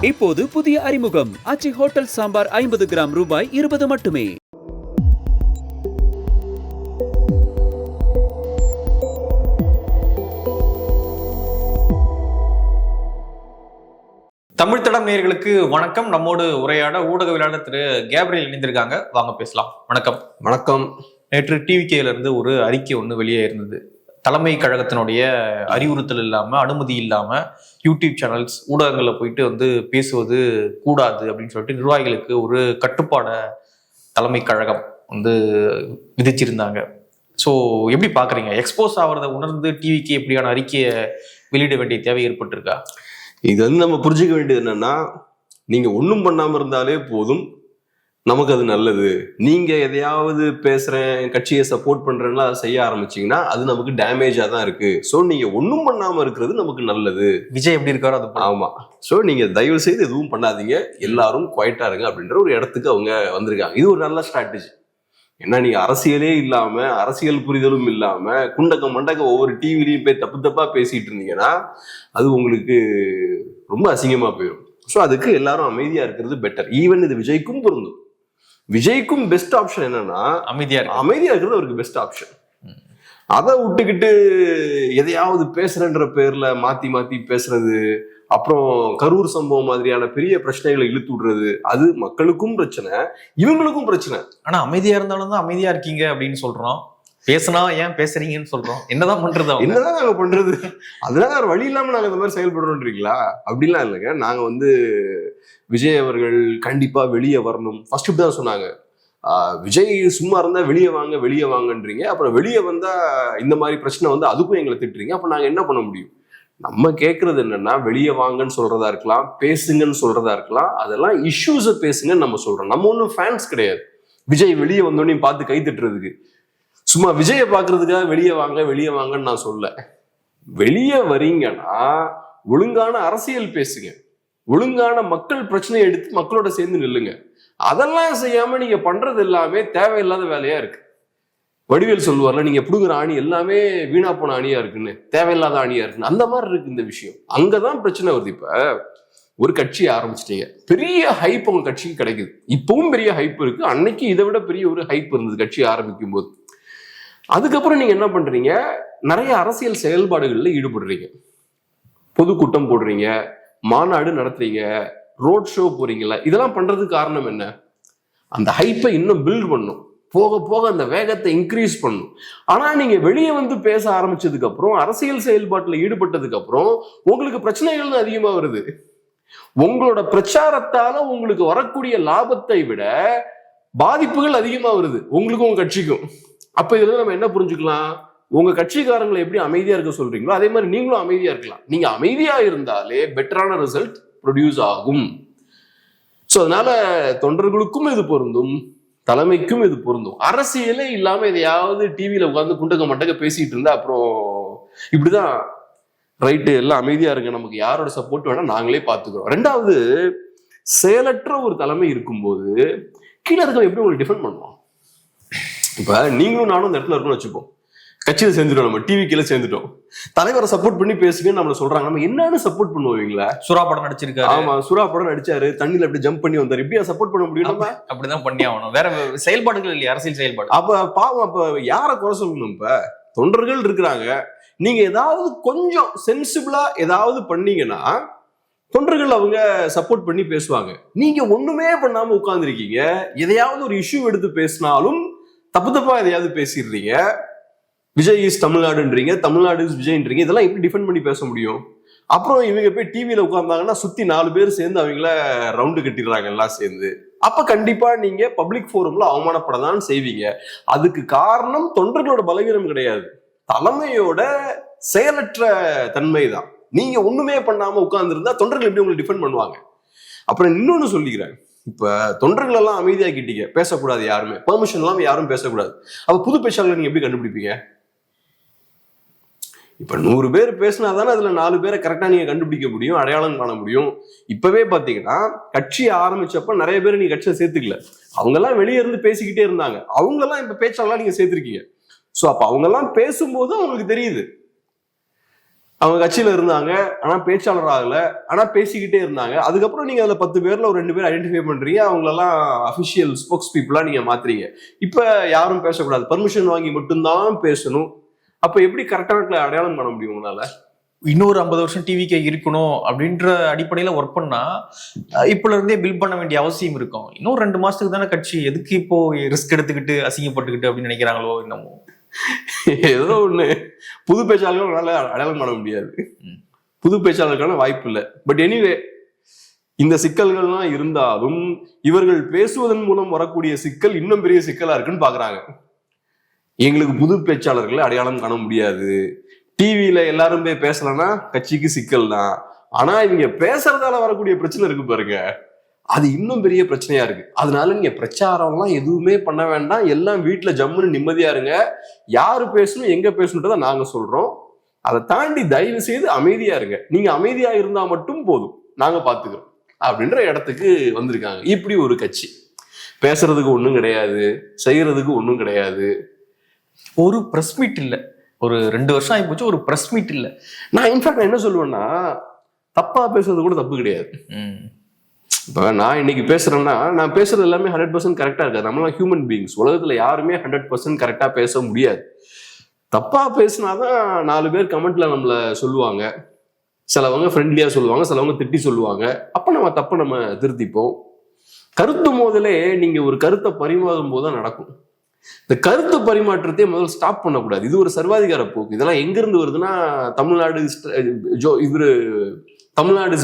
இப்போது புதிய அறிமுகம் ஆச்சி ஹோட்டல் சாம்பார் 50 கிராம் ரூபாய் 20 மட்டுமே. தமிழ் தடம் நேயர்களுக்கு வணக்கம். நம்மோடு உரையாட ஊடகவியலாளர் திரு கேப்ரியல் இணைந்திருக்காங்க. வாங்க பேசலாம். வணக்கம். வணக்கம். நேற்று டிவிகேல இருந்து ஒரு அறிக்கை ஒன்று வெளியே இருந்தது. தலைமை கழகத்தினுடைய அறிவுறுத்தல் இல்லாம, அனுமதி இல்லாம யூடியூப் சேனல்ஸ், ஊடகங்கள்ல போயிட்டு பேசுவது கூடாது அப்படின்னு சொல்லிட்டு நிர்வாகிகளுக்கு ஒரு கட்டுப்பாட தலைமை கழகம் விதிச்சிருந்தாங்க. ஸோ எப்படி பாக்குறீங்க? எக்ஸ்போஸ் ஆகிறத உணர்ந்து டிவிக்கு எப்படியான அறிக்கையை வெளியிட வேண்டிய தேவை ஏற்பட்டிருக்கா? இது நம்ம புரிஞ்சுக்க வேண்டியது என்னன்னா, நீங்க ஒன்றும் பண்ணாம இருந்தாலே போதும், நமக்கு அது நல்லது. நீங்க எதையாவது பேசுறேன், கட்சியை சப்போர்ட் பண்றேன்னா அதை செய்ய ஆரம்பிச்சீங்கன்னா அது நமக்கு டேமேஜா தான் இருக்கு. ஸோ நீங்க ஒன்றும் பண்ணாம இருக்கிறது நமக்கு நல்லது. விஜய் எப்படி இருக்காரோ அது. ஆமா. ஸோ நீங்க தயவு செய்து எதுவும் பண்ணாதீங்க, எல்லாரும் குவைட்டா இருங்க அப்படின்ற ஒரு இடத்துக்கு அவங்க வந்திருக்காங்க. இது ஒரு நல்ல ஸ்ட்ராட்டஜி. ஏன்னா நீங்க அரசியலே இல்லாம, அரசியல் புரிதலும் இல்லாம, குண்டக்க மண்டக்க ஒவ்வொரு டிவிலையும் போய் தப்பு தப்பா பேசிட்டு இருந்தீங்கன்னா அது உங்களுக்கு ரொம்ப அசிங்கமா போயிடும். ஸோ அதுக்கு எல்லாரும் அமைதியா இருக்கிறது பெட்டர். ஈவன் இது விஜய்க்கும் பொருந்தும். விஜய்க்கும் பெஸ்ட் ஆப்ஷன் என்னன்னா அமைதியா இருக்கிறது அவருக்கு பெஸ்ட் ஆப்ஷன். அதை விட்டுக்கிட்டு எதையாவது பேசுறன்ற பேர்ல மாத்தி மாத்தி பேசுறது, அப்புறம் கரூர் சம்பவம் மாதிரியான பெரிய பிரச்சனைகளை இழுத்து விடுறது, அது மக்களுக்கும் பிரச்சனை, இவங்களுக்கும் பிரச்சனை. ஆனா அமைதியா இருந்தாலும் தான் அமைதியா இருக்கீங்க அப்படின்னு சொல்றோம். பேசினா ஏன் பேசுறீங்கன்னு சொல்றோம். என்னதான் பண்றது? என்னதான் நாங்க பண்றது? அதனால வேற வழி இல்லாம நாங்க இந்த மாதிரி செயல்படுறோம்ன்றீங்களா? அப்படிலாம் இல்லைங்க. நாங்க விஜய் அவர்கள் கண்டிப்பா வெளியே வரணும். ஃபர்ஸ்ட் இப்படிதான் சொன்னாங்க, விஜய் சும்மா இருந்தா வெளியே வாங்கன்றீங்க, அப்புறம் வெளியே வந்தா இந்த மாதிரி பிரச்சனை அதுக்கும் எங்களை திட்டுறீங்க. அப்ப நாங்க என்ன பண்ண முடியும்? நம்ம கேட்கறது என்னன்னா, வெளியே வாங்கன்னு சொல்றதா இருக்கலாம், பேசுங்கன்னு சொல்றதா இருக்கலாம், அதெல்லாம் இஷ்யூஸை பேசுங்கன்னு நம்ம சொல்றோம். நம்ம ஒன்றும் ஃபேன்ஸ் கிடையாது விஜய் வெளியே வந்தோடனே பார்த்து கை தட்டுறதுக்கு. சும்மா விஜயை பார்க்கறதுக்காக வெளியே வாங்கன்னு நான் சொல்ல. வெளியே வரீங்கன்னா ஒழுங்கான அரசியல் பேசுங்க, ஒழுங்கான மக்கள் பிரச்சனையை எடுத்து மக்களோட சேர்ந்து நில்லுங்க. அதெல்லாம் செய்யாம நீங்க பண்றது எல்லாமே தேவையில்லாத வேலையா இருக்கு. வடிவேல் சொல்லுவார்ல, நீங்க புடுங்குற ஆணி எல்லாமே வீணா போன அணியா இருக்குன்னு, தேவையில்லாத அணியா இருக்குன்னு. அந்த மாதிரி இருக்கு இந்த விஷயம். அங்கதான் பிரச்சனை வருது. இப்ப ஒரு கட்சி ஆரம்பிச்சிட்டீங்க, பெரிய ஹைப் உங்க கட்சிக்கு கிடைக்குது. இப்பவும் பெரிய ஹைப் இருக்கு, அன்னைக்கு இதை விட பெரிய ஒரு ஹைப் இருந்தது கட்சி ஆரம்பிக்கும் போது. அதுக்கப்புறம் நீங்க என்ன பண்றீங்க? நிறைய அரசியல் செயல்பாடுகள்ல ஈடுபடுறீங்க, பொதுக்கூட்டம் போடுறீங்க, மாநாடு நடத்துறீங்க, ரோட் ஷோ போறீங்களா. இதெல்லாம் பண்றதுக்கு காரணம் என்ன? அந்த ஹைப்பை இன்னும் பில்ட் பண்ணும், போக போக அந்த வேகத்தை இன்க்ரீஸ் பண்ணும். ஆனா நீங்க வெளியே பேச ஆரம்பிச்சதுக்கு அப்புறம், அரசியல் செயல்பாட்டுல ஈடுபட்டதுக்கு அப்புறம் உங்களுக்கு பிரச்சனைகள் அதிகமா வருது. உங்களோட பிரச்சாரத்தால உங்களுக்கு வரக்கூடிய லாபத்தை விட பாதிப்புகள் அதிகமா வருது உங்களுக்கும் உங்க கட்சிக்கும். அப்ப இதுல நம்ம என்ன புரிஞ்சுக்கலாம்? உங்க கட்சிக்காரங்களை எப்படி அமைதியா இருக்க சொல்றீங்களோ அதே மாதிரி நீங்களும் அமைதியா இருக்கலாம். நீங்க அமைதியா இருந்தாலே பெட்டரான ரிசல்ட் ப்ரொடியூஸ் ஆகும். ஸோ அதனால தொண்டர்களுக்கும் இது பொருந்தும், தலைமைக்கும் இது பொருந்தும். அரசியலே இல்லாம எதையாவது டிவியில உட்காந்து குண்டக்க மண்டக்க பேசிட்டு இருந்தா அப்புறம் இப்படிதான் ரைட்டு, எல்லாம் அமைதியா இருங்க, நமக்கு யாரோட சப்போர்ட் வேணா நாங்களே பார்த்துக்கிறோம். ரெண்டாவது, செயலற்ற ஒரு தலைமை இருக்கும்போது கீழே இருக்க எப்படி உங்களுக்கு டிஃபெண்ட் பண்ணுவோம்? இப்ப நீங்களும் நானும் இந்த இடத்துல இருக்கணும்னு வச்சுப்போம், கட்சியில சேர்ந்துட்டோம், நம்ம டிவி கீழே சேர்ந்துட்டோம், தலைவரை சப்போர்ட் பண்ணி பேசுங்கன்னு நம்மள சொல்றாங்க. நம்ம என்னன்னு சப்போர்ட் பண்ணுவீங்களா? சுறா படம் நடிச்சிருக்காரு. ஆமா, சுறா படம் நடிச்சாரு, தண்ணியில அப்படி ஜம்ப் பண்ணி வந்தாரு, இப்படியா சப்போர்ட் பண்ண முடியும்? நம்ம அப்படிதான் பண்ணி ஆகணும். வேற செயல்பாடுகள் இல்லையா? அரசியல் செயல்பாடு. அப்ப பாவம், அப்ப யார குறை சொல்லணும்? இப்ப தொண்டர்கள் இருக்கிறாங்க, நீங்க ஏதாவது கொஞ்சம் சென்சிபிளா ஏதாவது பண்ணீங்கன்னா தொண்டர்கள் அவங்க சப்போர்ட் பண்ணி பேசுவாங்க. நீங்க ஒண்ணுமே பண்ணாம உட்கார்ந்துருக்கீங்க, எதையாவது ஒரு இஷ்யூ எடுத்து பேசினாலும் தப்பு தப்பா எதையாவது பேசிடுறீங்க. Vijay is தமிழ்நாடுன்றீங்க, Tamil Nadu is விஜய்ன்றீங்க. இதெல்லாம் எப்படி டிஃபெண்ட் பண்ணி பேச முடியும்? அப்புறம் இவங்க போய் டிவியில உட்கார்ந்தாங்கன்னா சுத்தி 4 பேர் சேர்ந்து அவங்கள ரவுண்டு கட்டிடுறாங்க எல்லாம் சேர்ந்து. அப்ப கண்டிப்பா நீங்க பப்ளிக் ஃபோரம்ல அவமானப்படதான் செய்வீங்க. அதுக்கு காரணம் தொண்டர்களோட பலவீனம் கிடையாது, தலைமையோட செயலற்ற தன்மை தான். நீங்க ஒண்ணுமே பண்ணாம உட்கார்ந்து இருந்தா தொண்டர்கள் எப்படி உங்களுக்கு டிஃபெண்ட் பண்ணுவாங்க? அப்புறம் இன்னொன்னு சொல்லிக்கிறேன், இப்ப தொண்டர்கள் எல்லாம் அமைதியாக்கிட்டீங்க, பேசக்கூடாது, யாருமே பெர்மிஷன் எல்லாம் யாரும் பேசக்கூடாது. அப்ப புது பேச்சாளர் நீங்க எப்படி கண்டுபிடிப்பீங்க? இப்ப 100 பேர் பேசினாதானே அதுல 4 பேரை கரெக்டா நீங்க கண்டுபிடிக்க முடியும், அடையாளம் காண முடியும். இப்பவே பாத்தீங்கன்னா கட்சி ஆரம்பிச்சப்ப நிறைய பேர் நீங்க கட்சியை சேர்த்துக்கல, அவங்க எல்லாம் வெளியே இருந்து பேசிக்கிட்டே இருந்தாங்க. அவங்க எல்லாம் இப்ப பேச்சாளர்லாம் நீங்க சேர்த்திருக்கீங்க. சோ அப்ப அவங்க எல்லாம் பேசும்போது அவங்களுக்கு தெரியுது அவங்க கட்சியில இருந்தாங்க, ஆனா பேச்சாளர் ஆகல, ஆனா பேசிக்கிட்டே இருந்தாங்க. அதுக்கப்புறம் நீங்க அதுல 10 பேர்ல ஒரு 2 பேர் ஐடென்டிஃபை பண்றீங்க, அவங்களெல்லாம் அபிஷியல் ஸ்போக்ஸ் பீப்புளா நீங்க மாத்துறீங்க. இப்ப யாரும் பேசக்கூடாது, பர்மிஷன் வாங்கி மட்டும்தான் பேசணும். அப்ப எப்படி கரெக்டான அடையாளம் பண்ண முடியும் உங்களால? இன்னொரு 50 வருஷம் டிவிக்கே இருக்கணும் அப்படின்ற அடிப்படையில ஒர்க் பண்ணா இப்பல இருந்தே பில்ட் பண்ண வேண்டிய அவசியம் இருக்கும். இன்னும் 2 மாசத்துக்கு தானே கட்சி, எதுக்கு இப்போ ரிஸ்க் எடுத்துக்கிட்டு அசிங்கப்பட்டுக்கிட்டு அப்படின்னு நினைக்கிறாங்களோ என்னமோ. ஏதோ ஒண்ணு புது பேச்சாளர்களால அடையாளம் பண்ண முடியாது, புது பேச்சாளருக்கான வாய்ப்பு இல்லை. பட் எனிவே, இந்த சிக்கல்கள்லாம் இருந்தாலும் இவர்கள் பேசுவதன் மூலம் வரக்கூடிய சிக்கல் இன்னும் பெரிய சிக்கலா இருக்குன்னு பாக்குறாங்க. எங்களுக்கு புது பேச்சாளர்களை அடையாளம் காண முடியாது, டிவியில எல்லாரும் போய் பேசலன்னா கட்சிக்கு சிக்கல் தான். ஆனா இவங்க பேசுறதால வரக்கூடிய பிரச்சனை இருக்கு பாருங்க, அது இன்னும் பெரிய பிரச்சனையா இருக்கு. அதனால நீங்க பிரச்சாரம்லாம் எதுவுமே பண்ண வேண்டாம், எல்லாம் வீட்டுல ஜம்முன்னு நிம்மதியா இருங்க. யாரு பேசணும் எங்க பேசணுன்றத நாங்க சொல்றோம், அதை தாண்டி தயவு செய்து அமைதியா இருங்க. நீங்க அமைதியா இருந்தா மட்டும் போதும், நாங்க பாத்துக்கிறோம் அப்படின்ற இடத்துக்கு வந்திருக்காங்க. இப்படி ஒரு கட்சி பேசுறதுக்கு ஒண்ணும் கிடையாது, செய்யறதுக்கு ஒண்ணும் கிடையாது. ஒரு பிரஸ் மீட் இல்ல, ஒரு 2 வருஷம் ஆகி போச்சு, ஒரு பிரஸ் மீட் இல்ல. நான் இன்ஃபேக்ட் என்ன சொல்லுவேன்னா, தப்பா பேசுறது கூட தப்பு கிடையாது. இப்ப நான் இன்னைக்கு பேசுறேன்னா, நான் பேசுறது எல்லாமே 100% கரெக்டா இருக்காது. நம்மளாம் ஹியூமன் பீயிங்ஸ், உலகத்துல யாருமே 100% கரெக்டா பேச முடியாது. தப்பா பேசினாதான் 4 பேர் கமெண்ட்ல நம்மள சொல்லுவாங்க. சிலவங்க ஃப்ரெண்ட்லியா சொல்லுவாங்க, சிலவங்க திட்டி சொல்லுவாங்க. அப்ப நம்ம தப்ப நம்ம திருத்திப்போம். கருத்து மோதலே நீங்க ஒரு கருத்தை பரிமாறும் போதுதான் நடக்கும். இந்த கருத்து பரிமாற்றத்தை முதல்ல ஸ்டாப் பண்ணக்கூடாது. இது ஒரு சர்வாதிகார போக்கு. இதெல்லாம் எங்க இருந்து வருதுன்னா, தமிழ்நாடு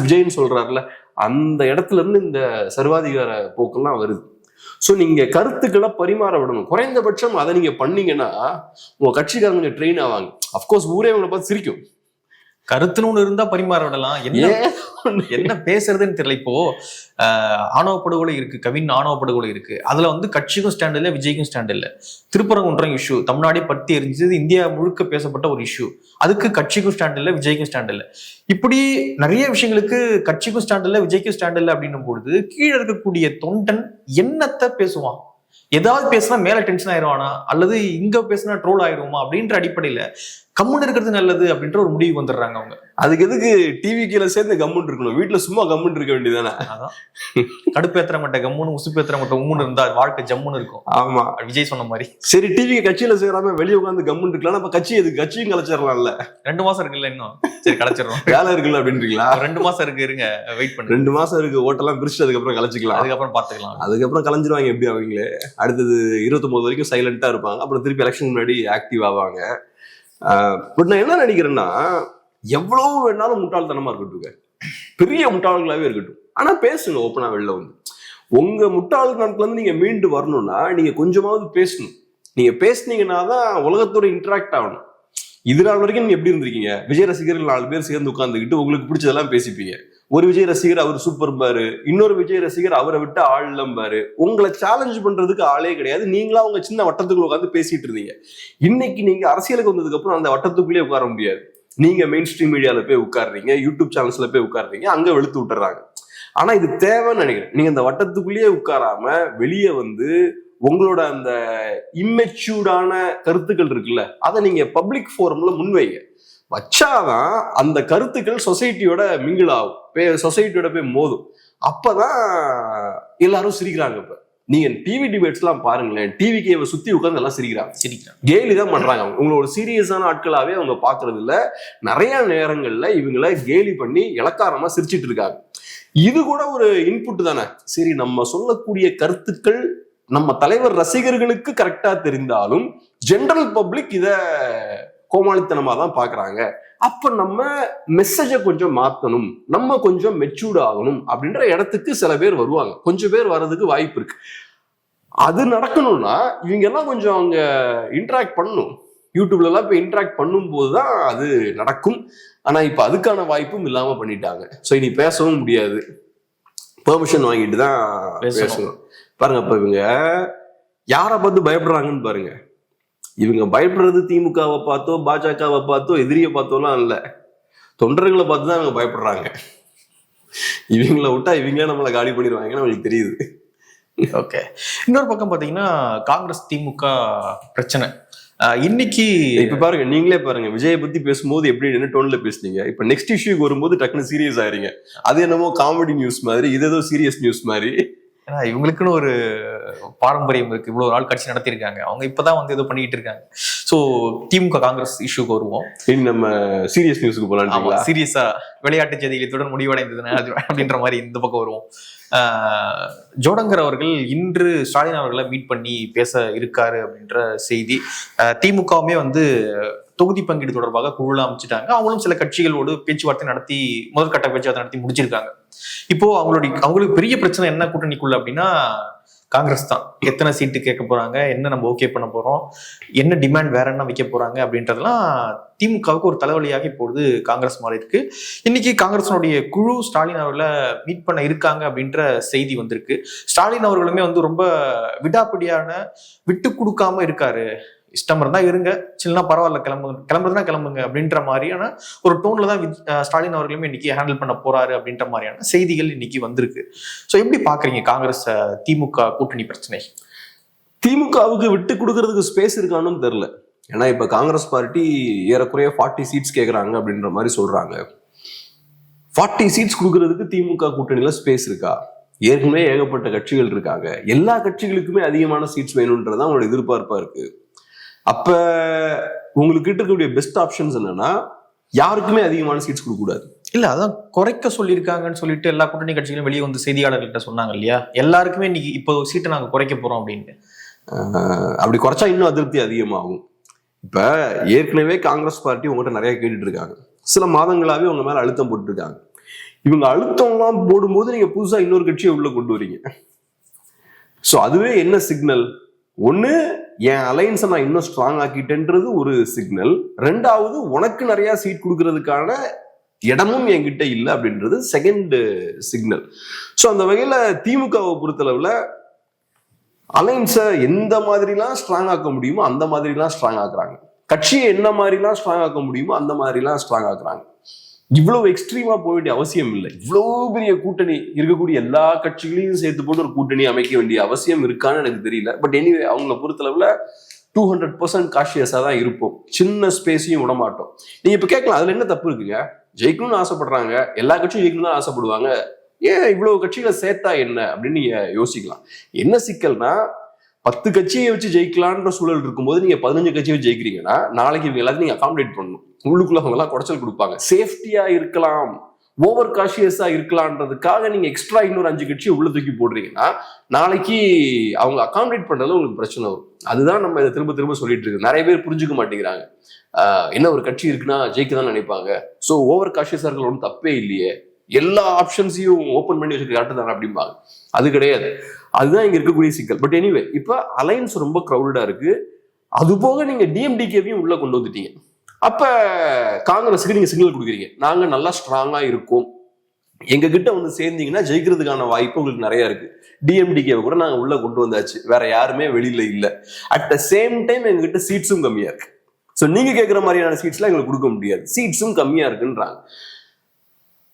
விஜய்ன்னு சொல்றாருல, அந்த இடத்துல இருந்து இந்த சர்வாதிகார போக்கெல்லாம் வருது. சோ நீங்க கருத்துக்களை பரிமாற விடணும். குறைந்தபட்சம் அதை நீங்க பண்ணீங்கன்னா உங்க கட்சிக்காரங்க கொஞ்சம் ட்ரெயின் ஆவாங்க. அப்கோர்ஸ் ஊரே உங்களை பார்த்து சிரிக்கும். கருத்துன்னு ஒண்ணு இருந்தா பரிமாற விடலாம், என்ன பேசுறதுன்னு தெரியல. இப்போ ஆணவ படுகொலை இருக்கு, கவின் ஆணவ படுகொலை இருக்கு. அதுல வந்து கட்சிக்கும் ஸ்டாண்ட் இல்லை, விஜய்க்கும் ஸ்டாண்ட் இல்லை. திருப்பரங்குன்றம் இஷ்யூ தமிழ்நாடே பத்தி எரிஞ்சது, இந்தியா முழுக்க பேசப்பட்ட ஒரு இஷ்யூ. அதுக்கு கட்சிக்கும் ஸ்டாண்ட் இல்லை, விஜய்க்கும் ஸ்டாண்ட் இல்லை. இப்படி நிறைய விஷயங்களுக்கு கட்சிக்கும் ஸ்டாண்ட் இல்லை, விஜய்க்கும் ஸ்டாண்ட் இல்லை அப்படின்னும் பொழுது கீழே இருக்கக்கூடிய தொண்டன் என்னத்தை பேசுவான்? ஏதாவது பேசினா மேல டென்ஷன் ஆயிடுவானா, அல்லது இங்க பேசினா ட்ரோல் ஆயிடுவோமா அப்படின்ற அடிப்படையில கம்முன்னு இருக்கிறது நல்லது அப்படின்ற ஒரு முடிவு வந்துடுறாங்க அவங்க. அதுக்கு எதுக்கு டிவி கீழே சேர்ந்து கம்முன்னு இருக்கணும்? வீட்டுல சும்மா கம்முன்னு இருக்க வேண்டியதானே? அதான் கடுப்பேற்ற மாட்டேன் கம்முன்னு, உசுப்பேற்ற மாட்டேன் உம்முன்னு இருந்தா வாழ்க்கை ஜம்முன்னு இருக்கும். ஆமா, விஜய் சொன்ன மாதிரி. சரி, டிவி கட்சியில சேராம வெளியே உட்காந்து கம்முன்னு இருக்கலாம். நம்ம கட்சி எதுக்கு? கட்சியும் கலைச்சிடலாம்ல. 2 மாசம் இருக்குல்ல இன்னும், சரி கலைச்சிடறோம். வேலை இருக்குல்ல அப்படின்றீங்களா? 2 மாசம் இருக்கு, இருங்க வெயிட் பண்ணு. 2 மாசம் இருக்கு, ஓட்டெல்லாம் பிரிச்சு அதுக்கப்புறம் கலைச்சிக்கலாம், அதுக்கப்புறம் பாத்துக்கலாம். அதுக்கப்புறம் கலைஞ்சிருவாங்க எப்படி அவங்களே. அடுத்தது 29 வரைக்கும் சைலண்டா இருப்பாங்க, அப்புறம் திருப்பி எலெக்ஷன் முன்னாடி ஆக்டிவ் ஆவாங்க. பட் நான் என்ன நினைக்கிறேன்னா, எவ்வளவு வேணாலும் முட்டாள்தனமா இருக்கட்டும், பெரிய முட்டாள்களாவே இருக்கட்டும், ஆனா பேசுங்க ஓப்பனா வெளில வந்து. உங்க முட்டாள்தனத்துல இருந்து நீங்க மீண்டு வரணும்னா நீங்க கொஞ்சமாவது பேசணும். நீங்க பேசுனீங்கன்னா தான் உலகத்தோட இன்டராக்ட் ஆகணும். இது நாள் வரைக்கும் நீங்க எப்படி இருந்திருக்கீங்க? விஜய் ரசிகர்கள் 4 பேர் சேர்ந்து உட்காந்துக்கிட்டு உங்களுக்கு பிடிச்சதெல்லாம் பேசிப்பீங்க. ஒரு விஜய் ரசிகர் அவர் சூப்பர் பாரு, இன்னொரு விஜய் ரசிகர் அவரை விட்டு ஆள் இல்லம் பாரு. உங்களை சேலஞ்ச் பண்றதுக்கு ஆளே கிடையாது. நீங்களா உங்க சின்ன வட்டத்துக்குள்ள உட்காந்து பேசிட்டு இருந்தீங்க. இன்னைக்கு நீங்க அரசியலுக்கு வந்ததுக்கு அப்புறம் அந்த வட்டத்துக்குள்ளேயே உட்கார முடியாது. நீங்க மெயின் ஸ்ட்ரீம் மீடியால போய் உட்காடுறீங்க, யூடியூப் சேனல்ஸ்ல போய் உட்காடுறீங்க, அங்க வெளுத்து விட்டுறாங்க. ஆனா இது தேவைன்னு நினைக்கிறேன். நீங்க இந்த வட்டத்துக்குள்ளேயே உட்காராம வெளியே வந்து உங்களோட அந்த இம்மெச்சூர்டான கருத்துக்கள் இருக்குல்ல, அதை நீங்க பப்ளிக் ஃபோரம்ல முன்வைங்க. வச்சாதான் அந்த கருத்துக்கள் சொசைட்டியோட மிங்கிள் ஆகும், சொசைட்டியோட போய் மோதும். அப்பதான் எல்லாரும் சிரிக்கிறாங்க. இப்ப நீங்க டிவி டிபேட்ஸ் எல்லாம் பாருங்களேன், டிவிக்கு சுத்தி உட்கார்ந்து எல்லாம் சிரிக்கிறாங்க, கேலி தான் பண்றாங்க. உங்களோட சீரியஸான ஆட்களாவே அவங்க பாக்குறது இல்ல. நிறைய நேரங்கள்ல இவங்களை கேலி பண்ணி இலக்காரமா சிரிச்சிட்டு இருக்காங்க. இது கூட ஒரு இன்புட் தானே. சரி, நம்ம சொல்லக்கூடிய கருத்துக்கள் நம்ம தலைவர் ரசிகர்களுக்கு கரெக்டா தெரிந்தாலும் ஜெனரல் பப்ளிக் இத கோமாளித்தனமா தான் பாக்குறாங்க. அப்ப நம்ம மெசேஜ கொஞ்சம் மாத்தணும், நம்ம கொஞ்சம் மெச்சூர்ட் ஆகணும் அப்படின்ற இடத்துக்கு சில பேர் வருவாங்க. கொஞ்சம் பேர் வர்றதுக்கு வாய்ப்பு இருக்கு. அது நடக்கணும்னா இவங்க எல்லாம் கொஞ்சம் அவங்க இன்டராக்ட் பண்ணணும். யூடியூப்ல எல்லாம் இப்ப இன்டராக்ட் பண்ணும் போதுதான் அது நடக்கும். ஆனா இப்ப அதுக்கான வாய்ப்பும் இல்லாம பண்ணிட்டாங்க. சோ இனி பேசவும் முடியாது, பெர்மிஷன் வாங்கிட்டு தான் பேசணும். பாருங்க, அப்ப இவங்க யாரை பார்த்து பயப்படுறாங்கன்னு பாருங்க. இவங்க பயப்படுறது திமுகவை பார்த்தோ பாஜகவை பார்த்தோ எதிரியை பார்த்தோலாம் இல்ல, தொண்டர்களை பார்த்து தான் இவங்க பயப்படுறாங்க. இவங்களை விட்டா இவங்க நம்மளை காலி பண்ணிடுவாங்கன்னு அவங்களுக்கு தெரியுது. ஓகே, இன்னொரு பக்கம் பாத்தீங்கன்னா காங்கிரஸ் திமுக பிரச்சனை. இன்னைக்கு இப்ப பாருங்க, நீங்களே பாருங்க, விஜயை பத்தி பேசும்போது எப்படி என்ன டோன்ல பேசுனீங்க, இப்ப நெக்ஸ்ட் இஷ்யூக்கு வரும்போது டக்குனு சீரியஸ் ஆயிருங்க. அது என்னமோ காமெடி நியூஸ் மாதிரி, இது ஏதோ சீரியஸ் நியூஸ் மாதிரி. இவங்களுக்குன்னு ஒரு பாரம்பரியம் இருக்கு, இவ்வளவு நாள் கட்சி நடத்திருக்காங்க, அவங்க இப்பதான் வந்து ஏதோ பண்ணிட்டு இருக்காங்க. சோ திமுக காங்கிரஸ் இஷ்யூக்கு வருவோம். நம்ம சீரியஸ் நியூஸ்க்கு போலாம். சீரியஸா விளையாட்டு செய்திகளுடன் முடிவடைந்ததுன்னா அப்படின்ற மாதிரி இந்த பக்கம் வருவோம். ஜோடங்கர் அவர்கள் இன்று ஸ்டாலின் அவர்களை மீட் பண்ணி பேச இருக்காரு அப்படின்ற செய்தி. திமுகவுமே வந்து தொகுதி பங்கீடு தொடர்பாக குழு அமைச்சிட்டாங்க. அவங்களும் சில கட்சிகளோடு பேச்சுவார்த்தை நடத்தி முதற்கட்ட பேச்சுவார்த்தை நடத்தி முடிச்சிருக்காங்க. இப்போ அவங்களுக்கு பெரிய பிரச்சனை என்ன கூட்டணிக்குள்ள அப்படின்னா காங்கிரஸ் தான். எத்தனை சீட்டு கேட்க போறாங்க, என்ன நம்ம ஓகே பண்ண போறோம், என்ன டிமாண்ட் வேற என்ன வைக்க போறாங்க அப்படின்றதெல்லாம் திமுகவுக்கு ஒரு தலைவலியாக இப்பொழுது காங்கிரஸ் மாறி இருக்கு. இன்னைக்கு காங்கிரஸினுடைய குழு ஸ்டாலின் அவர்களை மீட் பண்ண இருக்காங்க அப்படின்ற செய்தி வந்திருக்கு. ஸ்டாலின் அவர்களுமே வந்து ரொம்ப விடாப்பிடியான விட்டு கொடுக்காம இருக்காரு. இஷ்டம் இருந்தா இருங்க, சில்லனா பரவாயில்ல, கிளம்புறதுனா கிளம்புங்க அப்படின்ற மாதிரியான ஒரு டோன்ல தான் ஸ்டாலின் அவர்களுமே இன்னைக்கு ஹேண்டில் பண்ண போறாரு அப்படின்ற மாதிரியான செய்திகள் இன்னைக்கு வந்திருக்கு. ஸோ எப்படி பாக்குறீங்க காங்கிரஸ் திமுக கூட்டணி பிரச்சனை? திமுகவுக்கு விட்டு கொடுக்கறதுக்கு ஸ்பேஸ் இருக்கான்னு தெரியல. ஏன்னா இப்ப காங்கிரஸ் பார்ட்டி ஏறக்குறைய 40 சீட்ஸ் கேட்கறாங்க அப்படின்ற மாதிரி சொல்றாங்க. 40 சீட்ஸ் கொடுக்கறதுக்கு திமுக கூட்டணியில ஸ்பேஸ் இருக்கா? ஏற்கனவே ஏகப்பட்ட கட்சிகள் இருக்காங்க. எல்லா கட்சிகளுக்குமே அதிகமான சீட்ஸ் வேணும்ன்றதான் அவங்களோட எதிர்பார்ப்பா இருக்கு. அப்ப உங்களுக்கு கிட்ட இருக்கக்கூடிய பெஸ்ட் ஆப்ஷன்ஸ் என்னன்னா, யாருக்குமே அதிகமான சீட்ஸ் கொடுக்க கூடாது. இல்ல அதான் குறைக்க சொல்லியிருக்காங்கன்னு சொல்லிட்டு எல்லா கூட்டணி கட்சிகளும் வெளியே வந்து செய்தியாளர்கள்ட்ட சொன்னாங்க இல்லையா, எல்லாருக்குமே இன்னைக்கு இப்போ சீட்டை நாங்க குறைக்க போறோம் அப்படின்னு. அப்படி குறைச்சா இன்னும் அதிருப்தி அதிகமாகும். இப்ப ஏற்கனவே காங்கிரஸ் பார்ட்டி உங்ககிட்ட நிறைய கேட்டுட்டு இருக்காங்க. சில மாதங்களாவே உங்க மேல அழுத்தம் போட்டு இருக்காங்க. இவங்க அழுத்தம்லாம் போடும்போது நீங்க புதுசா இன்னொரு கட்சியை உள்ள கொண்டு வரீங்க. சோ அதுவே என்ன சிக்னல்? ஒண்ணு, என் அலைன்ஸை நான் இன்னும் ஸ்ட்ராங் ஆக்கிட்டேன்றது ஒரு சிக்னல். ரெண்டாவது, உனக்கு நிறைய சீட் கொடுக்கறதுக்கான இடமும் என்கிட்ட இல்லை அப்படின்றது செகண்ட் சிக்னல். ஸோ அந்த வகையில திமுகவை பொறுத்தளவுல அலைன்ஸை எந்த மாதிரிலாம் ஸ்ட்ராங் ஆக்க முடியுமோ அந்த மாதிரிலாம் ஸ்ட்ராங் ஆக்குறாங்க. கட்சியை என்ன மாதிரிலாம் ஸ்ட்ராங் ஆக்க முடியுமோ அந்த மாதிரிலாம் ஸ்ட்ராங் ஆக்குறாங்க. இவ்வளவு எக்ஸ்ட்ரீமா போக வேண்டிய அவசியம் இல்லை. இவ்வளவு பெரிய கூட்டணி இருக்கக்கூடிய எல்லா கட்சிகளையும் சேர்த்து போட்டு ஒரு கூட்டணி அமைக்க வேண்டிய அவசியம் இருக்கான்னு எனக்கு தெரியல. பட் எனிவே, அவங்கள பொறுத்தளவுல 200% காஷியஸா தான் இருப்போம். சின்ன ஸ்பேஸையும் விட மாட்டோம். நீங்க இப்ப கேட்கலாம், அதுல என்ன தப்பு இருக்குங்க? ஜெயிக்கணும்னு ஆசைப்படுறாங்க, எல்லா கட்சியும் ஜெயிக்கணும் தான் ஆசைப்படுவாங்க, ஏன் இவ்வளவு கட்சிகளை சேர்த்தா என்ன அப்படின்னு நீங்க யோசிக்கலாம். என்ன சிக்கல்னா, 10 கட்சியை வச்சு ஜெயிக்கலான்ற சூழல் இருக்கும்போது நீங்க 15 கட்சியை வச்சு ஜெயிக்கிறீங்கன்னா, நாளைக்கு இவங்க எல்லாத்தையும் நீங்க அகாமடேட் பண்ணணும். உள்ளுக்குள்ள அவங்க எல்லாம் குடைச்சல் கொடுப்பாங்க. சேஃப்டியா இருக்கலாம், ஓவர் காஷியஸா இருக்கலாம்ன்றதுக்காக நீங்க எக்ஸ்ட்ரா இன்னொரு 5 கட்சியை உள்ள தூக்கி போடுறீங்கன்னா, நாளைக்கு அவங்க அகாமடேட் பண்றதுல உங்களுக்கு பிரச்சனை வரும். அதுதான் நம்ம இதை திரும்ப திரும்ப சொல்லிட்டு இருக்கு. நிறைய பேர் புரிஞ்சுக்க மாட்டேங்கிறாங்க. என்ன ஒரு கட்சி இருக்குன்னா ஜெயிக்க தான் நினைப்பாங்க. ஸோ ஓவர் காஷியஸா இருக்கிற ஒன்றும் தப்பே இல்லையே, எல்லா ஆப்ஷன்ஸையும் ஓப்பன் பண்ணி வச்சுட்டு கரெக்டு தானே அப்படிம்பாங்க. அது கிடையாது. அதுதான் இங்க இருக்கக்கூடிய சிக்கல். பட் எனிவே, இப்ப அலைன்ஸ் ரொம்ப கிரௌடா இருக்கு. அது போக நீங்க டிஎம்டிகேவையும் உள்ள கொண்டு வந்துட்டீங்க. அப்ப காங்கிரஸுக்கு நீங்க சிக்னல் கொடுக்குறீங்க, நாங்க நல்லா ஸ்ட்ராங்கா இருக்கோம், எங்க கிட்ட வந்து சேர்ந்தீங்கன்னா ஜெயிக்கிறதுக்கான வாய்ப்பு உங்களுக்கு நிறைய இருக்கு. டிஎம்டிகேவை கூட நாங்க உள்ள கொண்டு வந்தாச்சு, வேற யாருமே வெளியில இல்ல. அட் த சேம் டைம் எங்க கிட்ட சீட்ஸும் கம்மியா இருக்கு. ஸோ நீங்க கேட்கிற மாதிரியான சீட்ஸ்லாம் எங்களுக்கு கொடுக்க முடியாது, சீட்ஸும் கம்மியா இருக்குன்றாங்க.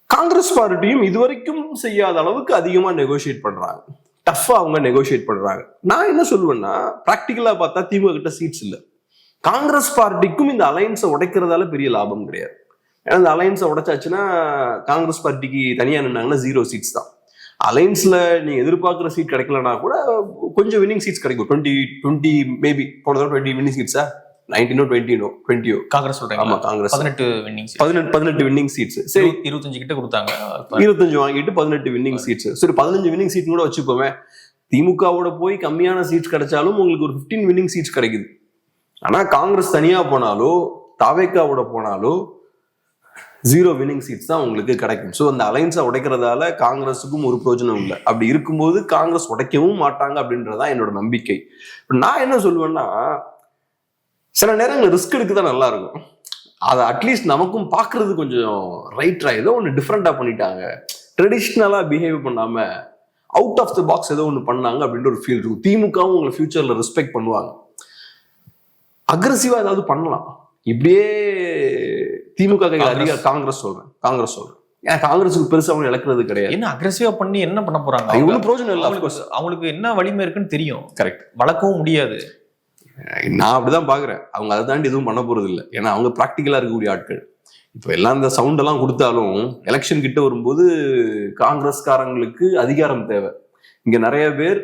காங்கிரஸ் பார்ட்டியும் இதுவரைக்கும் செய்யாத அளவுக்கு அதிகமா நெகோசியேட் பண்றாங்க, டஃபா அவங்க நெகோசியேட் பண்றாங்க. நான் என்ன சொல்லுவேன்னா, பிராக்டிக்கலா பார்த்தா திமுக கிட்ட சீட்ஸ் இல்லை. காங்கிரஸ் பார்ட்டிக்கும் இந்த அலைன்ஸை உடைக்கிறதால பெரிய லாபம் கிடையாது. ஏன்னா இந்த அலைன்ஸை உடைச்சாச்சுன்னா காங்கிரஸ் பார்ட்டிக்கு தனியா நின்னாங்கன்னா 0 சீட்ஸ் தான். அலைன்ஸ்ல நீங்க எதிர்பார்க்குற சீட் கிடைக்கலன்னா கூட கொஞ்சம் வின்னிங் சீட்ஸ் கிடைக்கும். 20 மேபி போன தடவை 20 வின்னிங் சீட்ஸா, 19 காங்கிரஸ் சொல்றாங்க. ஆமா, காங்கிரஸ் 18 வின்னிங் சீட்ஸ். சரி, 25 கிட்ட கொடுத்தாங்க. 25 வாங்கிட்டு 18 வின்னிங் சீட்ஸ். சரி, 15 வின்னிங் சீட் கூட வச்சுப்போமே. திமுகவோட போய் கம்மியான சீட்ஸ் கிடைச்சாலும் உங்களுக்கு ஒரு 15 வின்னிங் சீட்ஸ் கிடைக்குது. ஆனா காங்கிரஸ் தனியா போனாலோ தாவேக்காவோட போனாலோ 0 வின்னிங் சீட்ஸ் தான் உங்களுக்கு கிடைக்கும். ஸோ அந்த அலைன்ஸை உடைக்கிறதால காங்கிரஸுக்கும் ஒரு பிரயோஜனம் இல்லை. அப்படி இருக்கும்போது காங்கிரஸ் உடைக்கவும் மாட்டாங்க அப்படின்றதான் என்னோட நம்பிக்கை. நான் என்ன சொல்லுவேன்னா, சில நேரங்கள் ரிஸ்க் எடுக்க தான் நல்லா இருக்கும். அதை அட்லீஸ்ட் நமக்கும் பார்க்கறது கொஞ்சம் ரைட்டா, ஏதோ ஒன்று டிஃப்ரெண்டா பண்ணிட்டாங்க, ட்ரெடிஷ்னலா பிஹேவ் பண்ணாம அவுட் ஆஃப் த பாக்ஸ் ஏதோ ஒன்று பண்ணாங்க அப்படின்ற ஒரு ஃபீல் இருக்கும். திமுகவும் உங்களை ஃபியூச்சர்ல ரெஸ்பெக்ட் பண்ணுவாங்க. அக்ரெசிவா ஏதாவது பண்ணலாம். இப்படியே திமுக அதிக காங்கிரஸ் சொல்றேன் ஏன்னா காங்கிரஸுக்கு பெருசா அவங்க இழக்கிறது கிடையாது. என்ன அக்ரெசிவா பண்ணி என்ன பண்ண போறாங்க? அவங்களுக்கு பிரோஜனம் இல்லை. அவங்களுக்கு என்ன வலிமை இருக்குன்னு தெரியும். கரெக்ட், வளர்க்கவும் முடியாது. நான் அப்படிதான் பாக்குறேன். அவங்க அதை தாண்டி எதுவும் பண்ண போறது இல்லை. ஏன்னா அவங்க ப்ராக்டிக்கலா இருக்கக்கூடிய ஆட்கள். இப்போ எல்லாம் இந்த சவுண்ட் எல்லாம் கொடுத்தாலும் எலெக்ஷன் கிட்ட வரும்போது காங்கிரஸ்காரங்களுக்கு அதிகாரம் தேவை. இங்க நிறைய பேர்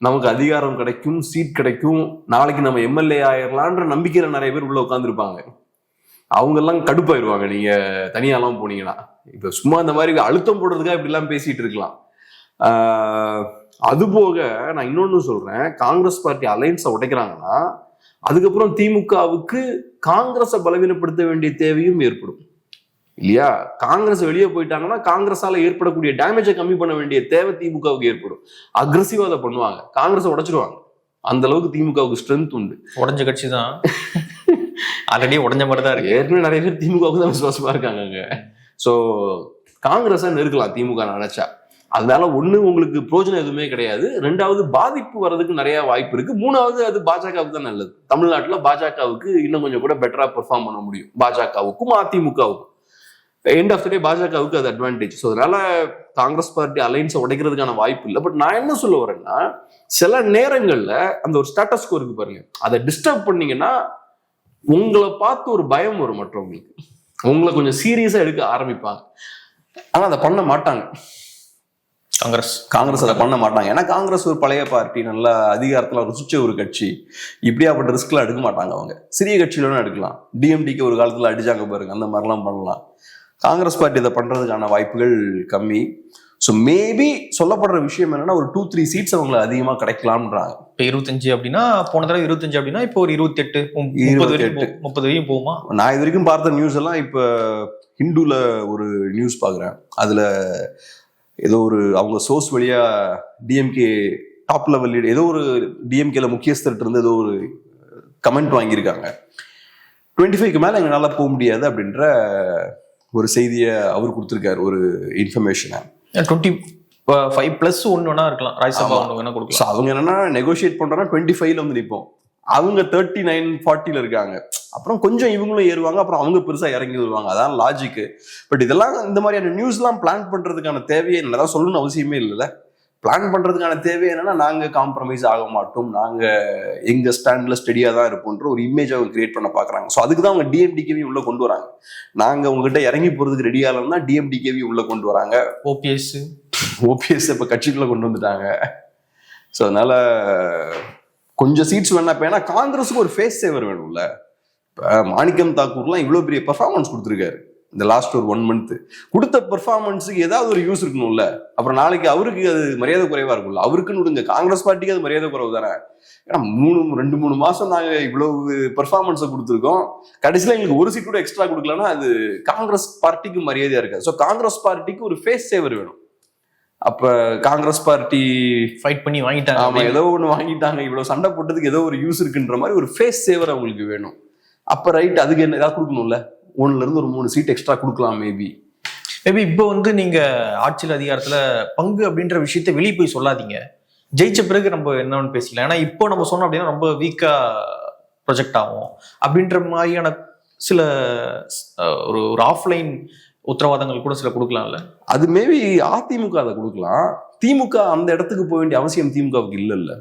நமக்கு அதிகாரம் கிடைக்கும், சீட் கிடைக்கும், நாளைக்கு நம்ம எம்எல்ஏ ஆயிரலான்ற நம்பிக்கையில நிறைய பேர் உள்ள உட்காந்துருப்பாங்க. அவங்க எல்லாம் கடுப்பாயிருவாங்க நீங்க தனியாலாம் போனீங்கன்னா. இப்ப சும்மா இந்த மாதிரி அழுத்தம் போடுறதுக்காக இப்படி எல்லாம் பேசிட்டு இருக்கலாம். அது போக நான் இன்னொன்னு சொல்றேன், காங்கிரஸ் பார்ட்டி அலைன்ஸை உடைக்கிறாங்கன்னா அதுக்கப்புறம் திமுகவுக்கு காங்கிரஸை பலவீனப்படுத்த வேண்டிய தேவையும் ஏற்படும் இல்லையா? காங்கிரஸ் வெளியே போயிட்டாங்கன்னா காங்கிரஸால ஏற்படக்கூடிய டேமேஜை கம்மி பண்ண வேண்டிய தேவை திமுகவுக்கு ஏற்படும். அக்ரெசிவா அதை பண்ணுவாங்க, காங்கிரஸை உடைச்சிருவாங்க. அந்த அளவுக்கு திமுகவுக்கு ஸ்ட்ரென்த் உண்டு. உடஞ்ச கட்சி தான், ஆல்ரெடி உடஞ்ச மாதிரி தான் இருக்கு. ஏற்கனவே நிறைய பேர் திமுகவுக்கு தான் விசுவாசமா இருக்காங்க. ஸோ காங்கிரஸை நெருக்கலாம் திமுக நினைச்சா. அதனால ஒண்ணு உங்களுக்கு பிரோஜனம் எதுவுமே கிடையாது, ரெண்டாவது பாதிப்பு வர்றதுக்கு நிறைய வாய்ப்பு இருக்கு, மூணாவது அது பாஜகவுக்கு தான் நல்லது. தமிழ்நாட்டுல பாஜகவுக்கு இன்னும் கொஞ்சம் கூட பெட்டரா பெர்ஃபார்ம் பண்ண முடியும், பாஜகவுக்கும் அதிமுகவுக்கும். எண்ட் ஆஃப் த டே பாஜகவுக்கு அது அட்வான்டேஜ். ஸோ அதனால காங்கிரஸ் பார்ட்டி அலைன்ஸை உடைக்கிறதுக்கான வாய்ப்பு இல்லை. பட் நான் என்ன சொல்ல வரேன்னா, சில நேரங்கள்ல அந்த ஒரு ஸ்டேட்டஸ் கோ இருக்கு பாருங்க, அதை டிஸ்டர்ப் பண்ணீங்கன்னா உங்களை பார்த்து ஒரு பயம் வரும் மற்றவங்களுக்கு, உங்களை கொஞ்சம் சீரியஸா எடுக்க ஆரம்பிப்பாங்க. ஆனா அதை பண்ண மாட்டாங்க காங்கிரஸ் அதை பண்ண மாட்டாங்க. ஏன்னா காங்கிரஸ் ஒரு பழைய பார்ட்டி, நல்ல அதிகாரத்துல ருசிச்ச ஒரு கட்சி. இப்படியாப்பட்ட ரிஸ்க்லாம் எடுக்க மாட்டாங்க. அவங்க சிறிய கட்சியில எடுக்கலாம். டிஎம்டிக்கு ஒரு காலத்துல அடிச்சாங்க பாருங்க, அந்த மாதிரிலாம் பண்ணலாம். காங்கிரஸ் பார்ட்டி இதை பண்றதுக்கான வாய்ப்புகள் கம்மி. ஸோ மேபி சொல்லப்படுற விஷயம் என்னன்னா, ஒரு 2-3 சீட்ஸ் அவங்களை அதிகமா கிடைக்கலாம்ன்றாங்க. இப்போ 25 அப்படின்னா, போன தடவை 25 அப்படின்னா இப்போ ஒரு 28 30 வரையும் போகுமா? நான் இது வரைக்கும் பார்த்த நியூஸ் எல்லாம், இப்ப ஹிந்துல ஒரு நியூஸ் பாக்குறேன், அதுல ஏதோ ஒரு அவங்க சோர்ஸ் வழியா டிஎம்கே டாப் லெவல் ஏதோ ஒரு டிஎம்கேல முக்கியஸ்தர்கிட்ட இருந்து ஏதோ ஒரு கமெண்ட் வாங்கியிருக்காங்க, 25க்கு மேல எங்களால போக முடியாது அப்படின்ற ஒரு செய்தியை அவர் கொடுத்திருக்காரு, ஒரு இன்ஃபர்மேஷனை. 25+1 வேணா இருக்கலாம், ராஜ்யசபா வேணா கொடுக்கலாம். அவங்க என்னன்னா நெகோசியேட் பண்றோம்னா 25ல வந்து நிற்போம், அவங்க 39-40ல இருக்காங்க. அப்புறம் கொஞ்சம் இவங்களும் ஏறுவாங்க, அப்புறம் அவங்க பெருசா இறங்கி வருவாங்க. அதான் லாஜிக்கு. பட் இதெல்லாம் இந்த மாதிரியான நியூஸ் எல்லாம் பிளான் பண்றதுக்கான தேவையே என்னதான் சொல்லணும்னு அவசியமே இல்லைல்ல. பிளான் பண்றதுக்கான தேவை என்னன்னா, நாங்க காம்ப்ரமைஸ் ஆக மாட்டோம், நாங்க எங்க ஸ்டாண்ட்ல ஸ்டெடியா தான் இருப்போன்ற ஒரு இமேஜ் அவங்க கிரியேட் பண்ண பாக்குறாங்க. ஸோ அதுக்கு தான் அவங்க டிஎம்டிகேவி உள்ள கொண்டு வராங்க. நாங்க உங்ககிட்ட இறங்கி போறதுக்கு ரெடியா இல்லைன்னா டிஎம்டிகேவி உள்ள கொண்டு வராங்க. ஓபிஎஸ் இப்ப கட்சிக்குள்ள கொண்டு வந்துட்டாங்க. ஸோ அதனால கொஞ்சம் சீட்ஸ் வேணா. இப்ப ஏன்னா காங்கிரஸுக்கு ஒரு ஃபேஸ் சேவர் வேணும்ல. இப்ப மாணிக்கம் தாக்கூர்லாம் இவ்வளவு பெரிய பெர்ஃபார்மன்ஸ் கொடுத்துருக்காரு இந்த லாஸ்ட் ஒரு 1 month. கொடுத்த பெர்ஃபார்மன்ஸுக்கு ஏதாவது ஒரு யூஸ் இருக்கணும்ல. அப்புறம் நாளைக்கு அவருக்கு அது மரியாதை குறைவா இருக்கும்ல. அவருக்குன்னு விடுங்க, காங்கிரஸ் பார்ட்டிக்கு அது மரியாதை குறைவு தானே. ஏன்னா 2-3 மாசம் நாங்க இவ்வளவு பெர்ஃபார்மன்ஸை கொடுத்துருக்கோம், கடைசியில எங்களுக்கு ஒரு சீட் கூட எக்ஸ்ட்ரா கொடுக்கலன்னா அது காங்கிரஸ் பார்ட்டிக்கு மரியாதையா இருக்காது. ஸோ காங்கிரஸ் பார்ட்டிக்கு ஒரு ஃபேஸ் சேவர் வேணும். அப்ப காங்கிரஸ் பார்ட்டி ஃபைட் பண்ணி வாங்கிட்டாங்க. ஆமா, ஏதோ ஒண்ணு வாங்கிட்டாங்க, இவ்வளவு சண்டை போட்டதுக்கு ஏதோ ஒரு யூஸ் இருக்குன்ற மாதிரி ஒரு ஃபேஸ் சேவர் அவங்களுக்கு வேணும். அப்ப ரைட், அதுக்கு என்ன ஏதாவது கொடுக்கணும்ல. 1ல இருந்து ஒரு 3 சீட் எக்ஸ்ட்ரா கொடுக்கலாம் மேபி. இப்போ வந்து நீங்க ஆட்சியில் அதிகாரத்துல பங்கு அப்படின்ற விஷயத்த வெளியே போய் சொல்லாதீங்க, ஜெயிச்ச பிறகு நம்ம என்னன்னு பேசலாம். ஏன்னா இப்போ நம்ம சொன்னோம் அப்படின்னா ரொம்ப வீக்கா ப்ரொஜெக்ட் ஆகும் அப்படின்ற மாதிரியான சில ஒரு ஆஃப்லைன் உத்தரவாதங்கள் கூட சில கொடுக்கலாம்ல. அது மேபி அதிமுக அதை கொடுக்கலாம். திமுக அந்த இடத்துக்கு போக வேண்டிய அவசியம் திமுகவுக்கு இல்ல.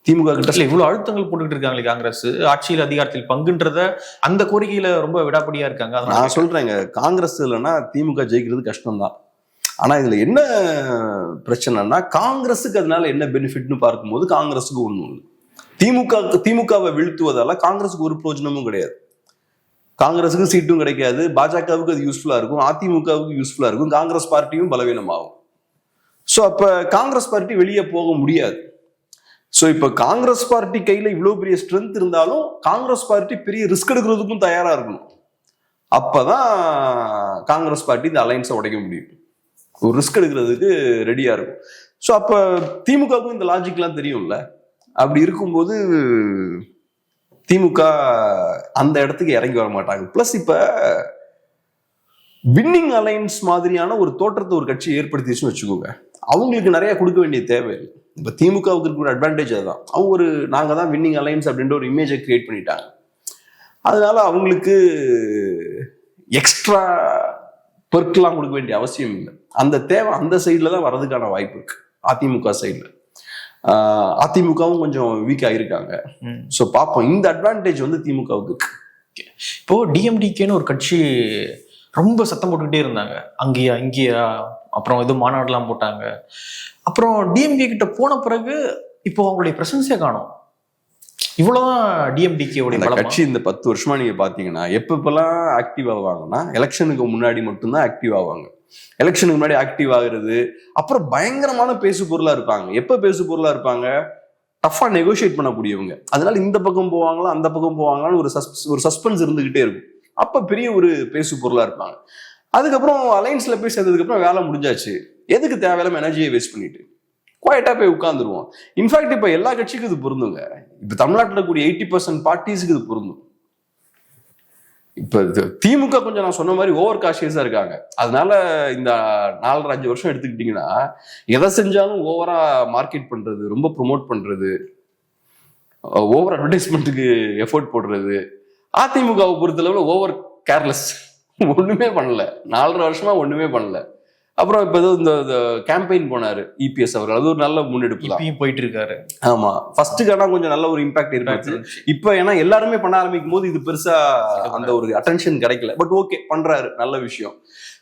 திமுக கிட்ட இவ்வளவு அழுத்தங்கள் போட்டுக்கிட்டு இருக்காங்களே காங்கிரஸ், ஆட்சியில் அதிகாரத்தில் பங்குன்றத அந்த கோரிக்கையில ரொம்ப விடாப்படியா இருக்காங்க. நான் சொல்றேங்க, காங்கிரஸ் இல்லைன்னா திமுக ஜெயிக்கிறது கஷ்டம்தான். ஆனா இதுல என்ன பிரச்சனைனா, காங்கிரஸுக்கு அதனால என்ன பெனிஃபிட்னு பார்க்கும்போது காங்கிரஸுக்கு ஒண்ணும் இல்லை. திமுகவை வீழ்த்துவதால காங்கிரஸுக்கு ஒரு பிரயோஜனமும் கிடையாது. காங்கிரஸுக்கு சீட்டும் கிடைக்காது, பாஜகவுக்கு அது யூஸ்ஃபுல்லா இருக்கும், அதிமுகவுக்கு யூஸ்ஃபுல்லா இருக்கும், காங்கிரஸ் பார்ட்டியும் பலவீனமாகும். ஸோ அப்ப காங்கிரஸ் பார்ட்டி வெளியே போக முடியாது. ஸோ இப்ப காங்கிரஸ் பார்ட்டி கையில இவ்வளவு பெரிய ஸ்ட்ரென்த் இருந்தாலும் காங்கிரஸ் பார்ட்டி பெரிய ரிஸ்க் எடுக்கிறதுக்கும் தயாரா இருக்கணும். அப்பதான் காங்கிரஸ் பார்ட்டி இந்த அலைன்ஸை உடைக்க முடியும், ஒரு ரிஸ்க் எடுக்கிறதுக்கு ரெடியா இருக்கும். ஸோ அப்ப திமுகவுக்கும் இந்த லாஜிக்லாம் தெரியும்ல. அப்படி இருக்கும்போது திமுக அந்த இடத்துக்கு இறங்கி வர மாட்டாங்க. பிளஸ் இப்ப வின்னிங் அலைன்ஸ் மாதிரியான ஒரு தோற்றத்தை ஒரு கட்சி ஏற்படுத்திச்சுன்னு வச்சுக்கோங்க, அவங்களுக்கு நிறைய கொடுக்க வேண்டிய தேவை இல்லை. இப்ப திமுகவுக்கு இருக்கிற அட்வான்டேஜ் அதுதான். அவங்க ஒரு நாங்க தான் வின்னிங் அலைன்ஸ் அப்படின்ற ஒரு இமேஜை கிரியேட் பண்ணிட்டாங்க. அதனால அவங்களுக்கு எக்ஸ்ட்ரா பெர்க்லாம் கொடுக்க வேண்டிய அவசியம் இல்லை. அந்த தேவை அந்த சைட்ல தான் வர்றதுக்கான வாய்ப்பு இருக்கு அதிமுக சைட்ல. அதிமுகவும் கொஞ்சம் வீக் ஆகிருக்காங்க. ஸோ பார்ப்போம், இந்த அட்வான்டேஜ் வந்து திமுகவுக்கு. இப்போ டிஎம்டிகேன்னு ஒரு கட்சி ரொம்ப சத்தம் போட்டுக்கிட்டே இருந்தாங்க, அங்கேயா இங்கேயா, அப்புறம் ஏதோ மாநாடுலாம் போட்டாங்க. அப்புறம் டிஎம்கே கிட்ட போன பிறகு இப்போ அவங்களுடைய பிரசன்ஸே காணும். இவ்வளவுதான் டிஎம்டிகேவுடைய கட்சி. இந்த 10 வருஷமா நீங்க பாத்தீங்கன்னா எப்பெல்லாம் ஆக்டிவ் ஆவாங்கன்னா எலெக்ஷனுக்கு முன்னாடி மட்டும்தான் ஆக்டிவ் ஆவாங்க. எலெக்ஷனுக்கு முன்னாடி ஆக்டிவ் ஆகுறது, அப்புறம் பயங்கரமான பேசு பொருளா இருப்பாங்க. எப்ப பேசு பொருளா இருப்பாங்க? டஃபா நெகோசியேட் பண்ணக்கூடியவங்க. அதனால இந்த பக்கம் போவாங்களா அந்த பக்கம் போவாங்களான்னு ஒரு சஸ்பென்ஸ் இருந்துகிட்டே இருக்கும். அப்ப பெரிய ஒரு பேசு பொருளா இருப்பாங்க. அதுக்கப்புறம் அலைன்ஸ்ல போய் சேர்ந்ததுக்கு அப்புறம் வேலை முடிஞ்சாச்சு, எதுக்கு தேவையில்லாம எனர்ஜியை வேஸ்ட் பண்ணிட்டு குவாய்ட்டா போய் உட்காந்துருவோம். இன்ஃபேக்ட் இப்ப எல்லா கட்சிக்கும் இது பொருந்துங்க. இப்ப தமிழ்நாட்டில் கூடிய 80% பார்ட்டிஸுக்கு இது பொருந்தும். இப்ப திமுக கொஞ்சம் நான் சொன்ன மாதிரி ஓவர் காஷியஸா இருக்காங்க. அதனால இந்த 4-5 வருஷம் எடுத்துக்கிட்டீங்கன்னா எதை செஞ்சாலும் ஓவரா மார்க்கெட் பண்றது, ரொம்ப ப்ரொமோட் பண்றது, ஓவர் அட்வர்டைஸ்மெண்ட்டுக்கு எஃபோர்ட் போடுறது. அதிமுகவை பொறுத்தளவுல ஓவர் கேர்லெஸ், ஒண்ணுமே பண்ணல. 4.5 வருஷமா ஒண்ணுமே பண்ணல. அப்புறம் இப்ப ஏதோ இந்த கேம்பெயின் போனாரு இபிஎஸ் அவர்கள், அது ஒரு நல்ல முன்னெடுப்பு தான் போயிட்டு இருக்காரு. ஆமா, ஃபர்ஸ்ட்டுக்கான கொஞ்சம் நல்ல ஒரு இம்பாக்ட் இருக்கு. இப்ப ஏன்னா எல்லாருமே பண்ண ஆரம்பிக்கும் போது இது பெருசா அந்த ஒரு அட்டென்ஷன் கிடைக்கல. பட் ஓகே, பண்றாரு, நல்ல விஷயம்.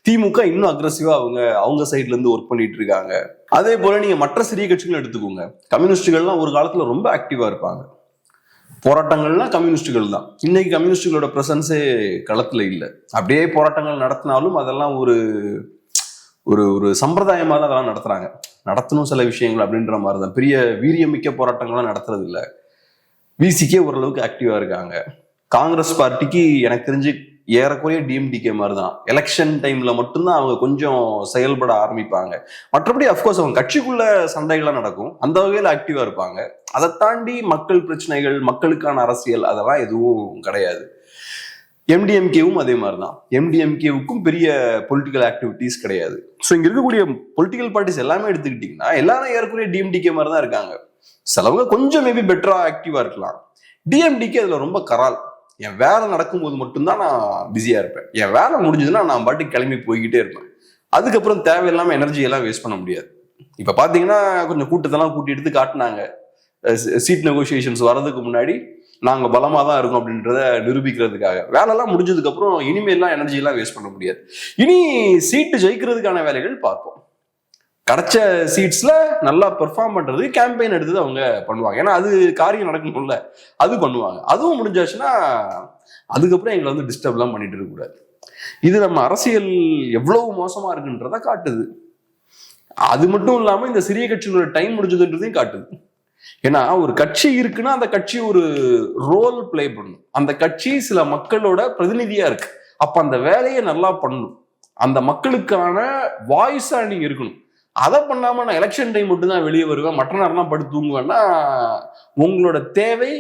திமுக இன்னும் அக்ரெசிவா அவங்க சைட்ல இருந்து ஒர்க் பண்ணிட்டு இருக்காங்க. அதே போல நீங்க மற்ற சிறிய கட்சிகள் எடுத்துக்கோங்க. கம்யூனிஸ்டுகள்லாம் ஒரு காலத்துல ரொம்ப ஆக்டிவா இருப்பாங்க. போராட்டங்கள்லாம் கம்யூனிஸ்டுகள் தான். இன்னைக்கு கம்யூனிஸ்டுகளோட பிரசன்ஸே களத்துல இல்லை. அப்படியே போராட்டங்கள் நடத்தினாலும் அதெல்லாம் ஒரு ஒரு ஒரு சம்பிரதாயமாக தான் அதெல்லாம் நடத்துறாங்க. நடத்தணும் சில விஷயங்கள் அப்படின்ற மாதிரி தான். பெரிய வீரியமிக்க போராட்டங்கள்லாம் நடத்துறது இல்லை. விசிக்கே ஓரளவுக்கு ஆக்டிவா இருக்காங்க. காங்கிரஸ் பார்ட்டிக்கு எனக்கு தெரிஞ்சு ஏறக்குறைய டிஎம்டிகே மாதிரி தான். எலெக்ஷன் டைம்ல மட்டும்தான் அவங்க கொஞ்சம் செயல்பட ஆரம்பிப்பாங்க. மற்றபடி அஃப்கோர்ஸ் அவங்க கட்சிக்குள்ள சண்டைகள்லாம் நடக்கும், அந்த வகையில் ஆக்டிவா இருப்பாங்க. அதை தாண்டி மக்கள் பிரச்சனைகள், மக்களுக்கான அரசியல் அதெல்லாம் எதுவும் கிடையாது. எம்டிஎம்கேவும் அதே மாதிரி தான். எம்டிஎம்கேவுக்கும் பெரிய பொலிட்டிக்கல் ஆக்டிவிட்டிஸ் கிடையாது. ஸோ இங்க இருக்கக்கூடிய பொலிட்டிக்கல் பார்ட்டிஸ் எல்லாமே எடுத்துக்கிட்டீங்கன்னா எல்லாரும் ஏறக்குறைய டிஎம்டிகே மாதிரி தான் இருக்காங்க. சிலவங்க கொஞ்சம் மேபி பெட்டரா ஆக்டிவா இருக்கலாம். டிஎம்டிகே அதுல ரொம்ப கரால். என் வேலை நடக்கும்போது மட்டும்தான் நான் பிஸியா இருப்பேன். என் வேலை முடிஞ்சதுன்னா நான் பாட்டுக்கு கிளம்பி போய்கிட்டே இருப்பேன். அதுக்கப்புறம் தேவையில்லாம எனர்ஜி எல்லாம் வேஸ்ட் பண்ண முடியாது. இப்ப பாத்தீங்கன்னா கொஞ்சம் கூட்டத்தெல்லாம் கூட்டி எடுத்து காட்டினாங்க. சீட் நெகோசியேஷன்ஸ் வர்றதுக்கு முன்னாடி நாங்க பலமா தான் இருக்கோம் அப்படின்றத நிரூபிக்கிறதுக்காக. வேலைலாம் முடிஞ்சதுக்கு அப்புறம் இனிமேலாம் எனர்ஜி எல்லாம் வேஸ்ட் பண்ண முடியாது. இனி சீட்டு ஜெயிக்கிறதுக்கான வேலைகள் பார்ப்போம். கிடைச்ச சீட்ஸ்ல நல்லா பெர்ஃபார்ம் பண்றது, கேம்பெயின் எடுத்து அவங்க பண்ணுவாங்க. ஏன்னா அது காரியம் நடக்கணும்ல, அது பண்ணுவாங்க. அதுவும் முடிஞ்சாச்சுன்னா அதுக்கப்புறம் எங்களை வந்து டிஸ்டர்ப்லாம் பண்ணிட்டு இருக்க கூடாது. இது நம்ம அரசியல் எவ்வளவு மோசமா இருக்குன்றத காட்டுது. அது மட்டும் இல்லாம இந்த சிறிய கட்சிகளோட டைம் முடிஞ்சதுன்றதையும் காட்டுது. ஏன்னா ஒரு கட்சி இருக்குன்னா அந்த கட்சி ஒரு ரோல் பிளே பண்ணும். அந்த கட்சி சில மக்களோட பிரதிநிதியா இருக்கு. அப்ப அந்த வேலையை நல்லா பண்ணணும். அந்த மக்களுக்கான வாய்ஸா நீங்க இருக்கணும். அதை பண்ணாம நான் எலெக்ஷன் டைம் மட்டும் தான் வெளியே வருவேன், மற்ற நேரம்லாம் படுத்து தூங்குவேன்னா உங்களோட தேவை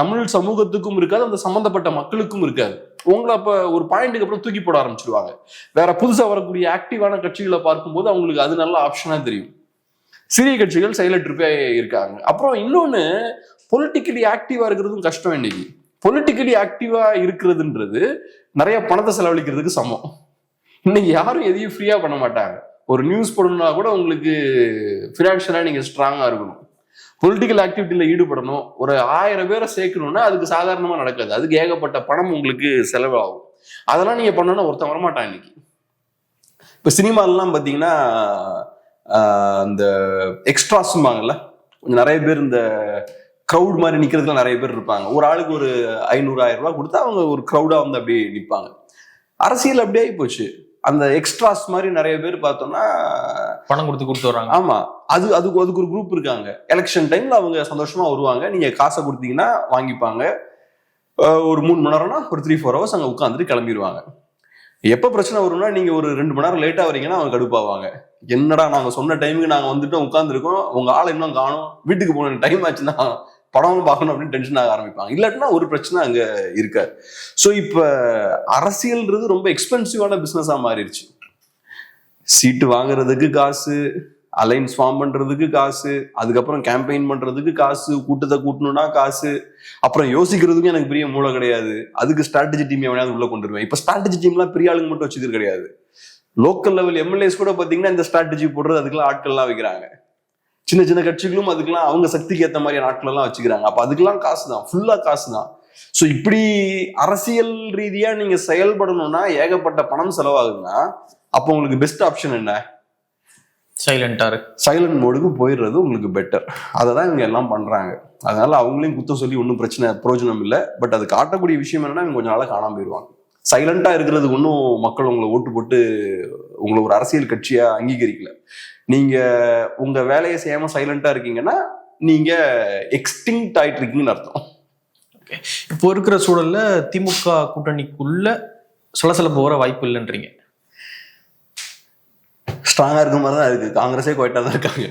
தமிழ் சமூகத்துக்கும் இருக்காது, அந்த சம்பந்தப்பட்ட மக்களுக்கும் இருக்காது. உங்களை அப்ப ஒரு பாயிண்ட்டுக்கு அப்புறம் தூக்கி போட ஆரம்பிச்சிருவாங்க. வேற புதுசா வரக்கூடிய ஆக்டிவான கட்சிகளை பார்க்கும்போது அவங்களுக்கு அது நல்ல ஆப்ஷனா தெரியும். சிறிய கட்சிகள் சைலண்ட் ட்ரிப்பே இருக்காங்க. அப்புறம் இன்னொன்னு, பொலிட்டிக்கலி ஆக்டிவா இருக்கிறதும் கஷ்டம். இன்னைக்கு பொலிட்டிக்கலி ஆக்டிவா இருக்கிறதுன்றது நிறைய பணத்தை செலவழிக்கிறதுக்கு சமம். இன்னைக்கு யாரும் எதையும் ஃப்ரீயா பண்ண மாட்டாங்க. ஒரு நியூஸ் போடணும்னா கூட உங்களுக்கு ஃபினான்ஷியலா நீங்க ஸ்ட்ராங்கா இருக்கணும். பொலிட்டிக்கல் ஆக்டிவிட்டியில ஈடுபடணும். ஒரு 1000 பேரை சேர்க்கணும்னா அதுக்கு சாதாரணமா நடக்காது. அதுக்கு ஏகப்பட்ட பணம் உங்களுக்கு செலவாகும். அதெல்லாம் நீங்க பண்ணணும்னா ஒருத்தன் வரமாட்டான். இன்னைக்கு இப்ப சினிமாலாம் பாத்தீங்கன்னா அந்த எக்ஸ்ட்ராஸ்பாங்கல்ல, கொஞ்சம் நிறைய பேர் இந்த க்ரௌட் மாதிரி நிக்கிறதுலாம் நிறைய பேர் இருப்பாங்க. ஒரு ஆளுக்கு ஒரு 500-1000 ரூபாய் கொடுத்தா அவங்க ஒரு க்ரௌடா வந்து அப்படியே நிற்பாங்க. அரசியல் அப்படியே ஆகி போச்சு. அந்த எக்ஸ்ட்ராஸ் மாதிரி நிறைய பேர் பார்த்தோம்னா பணம் கொடுத்து வராங்க. ஆமா, அதுக்கு ஒரு குரூப் இருக்காங்க. எலெக்ஷன் டைம்ல அவங்க சந்தோஷமா வருவாங்க. நீங்க காசை கொடுத்தீங்கன்னா வாங்கிப்பாங்க. ஒரு 3 மணி நேரம்னா ஒரு 3-4 ஹவர்ஸ் அங்க உட்காந்துட்டு கிளம்பிடுவாங்க. எப்ப பிரச்சனை வரும்னா நீங்க ஒரு 2 மணி நேரம் லேட்டா வரீங்கன்னா அவங்க கடுப்பாவாங்க. என்னடா நாங்க சொன்ன டைமுக்கு நாங்க வந்துட்டு உட்காந்துருக்கோம், உங்க ஆள் இன்னும் காணும், வீட்டுக்கு போன டைம் ஆச்சுன்னா படம் பார்க்கணும் அப்படின்னு டென்ஷன் ஆக ஆரம்பிப்பாங்க. இல்லாட்டினா ஒரு பிரச்சனை அங்க இருக்காது. ஸோ இப்ப அரசியல்ன்றது ரொம்ப எக்ஸ்பென்சிவான பிசினஸா மாறிடுச்சு. சீட்டு வாங்குறதுக்கு காசு, அலைன்ஸ் ஃபார்ம் பண்றதுக்கு காசு, அதுக்கப்புறம் கேம்பெயின் பண்றதுக்கு காசு, கூட்டத்தை கூட்டணும்னா காசு, அப்புறம் யோசிக்கிறதுக்கும் எனக்கு பெரிய மூளை கிடையாது. அதுக்கு ஸ்ட்ராட்டஜி டீம் எவனையாவது உள்ள கொண்டு வருவேன். இப்ப ஸ்ட்ராட்டஜி டீம்லாம் பெரிய ஆளுங்க மட்டும் வச்சுக்கிறது கிடையாது. லோக்கல் லெவல் எம்எல்ஏஸ் கூட பாத்தீங்கன்னா இந்த ஸ்ட்ராட்டஜி போடுறது அதுக்கெல்லாம் ஆட்கள்லாம் வைக்கிறாங்க. சின்ன சின்ன கட்சிகளும் அதுக்கெல்லாம் அவங்க சக்திக்கு ஏற்ற மாதிரி நாட்கள் எல்லாம் வச்சுக்கிறாங்க. அப்ப அதுக்கெல்லாம் காசு தான், ஃபுல்லா காசு தான். ஸோ இப்படி அரசியல் ரீதியா நீங்க செயல்படணும்னா ஏகப்பட்ட பணம் செலவாகுதுன்னா அப்போ உங்களுக்கு பெஸ்ட் ஆப்ஷன் என்ன? சைலண்ட் மோடுக்கு போயிடுறது உங்களுக்கு பெட்டர். அதை தான் இவங்க எல்லாம் பண்றாங்க. அதனால அவங்களையும் குத்தம் சொல்லி ஒன்றும் பிரயோஜனம் இல்லை. பட் அது காட்டக்கூடிய விஷயம் என்னன்னா இவங்க கொஞ்ச நாளா காணாம போயிடுவாங்க. சைலண்டா இருக்கிறதுக்கு ஒன்றும் மக்கள் உங்களை ஓட்டு போட்டு உங்களை ஒரு அரசியல் கட்சியா அங்கீகரிக்கல. நீங்க உங்க வேலையை செய்யாம சைலண்டா இருக்கீங்கன்னா நீங்க எக்ஸ்டிங்க்ட் ஆயிட்டு இருக்கீங்கன்னு அர்த்தம். இப்போ இருக்கிற சூழல்ல திமுக கூட்டணிக்குள்ள சலசலப்பு வர வாய்ப்பு இல்லைன்றீங்க? ஸ்ட்ராங்கா இருக்க மாதிரி தான் இருக்கு. காங்கிரஸே குவைட்டா தான் இருக்காங்க.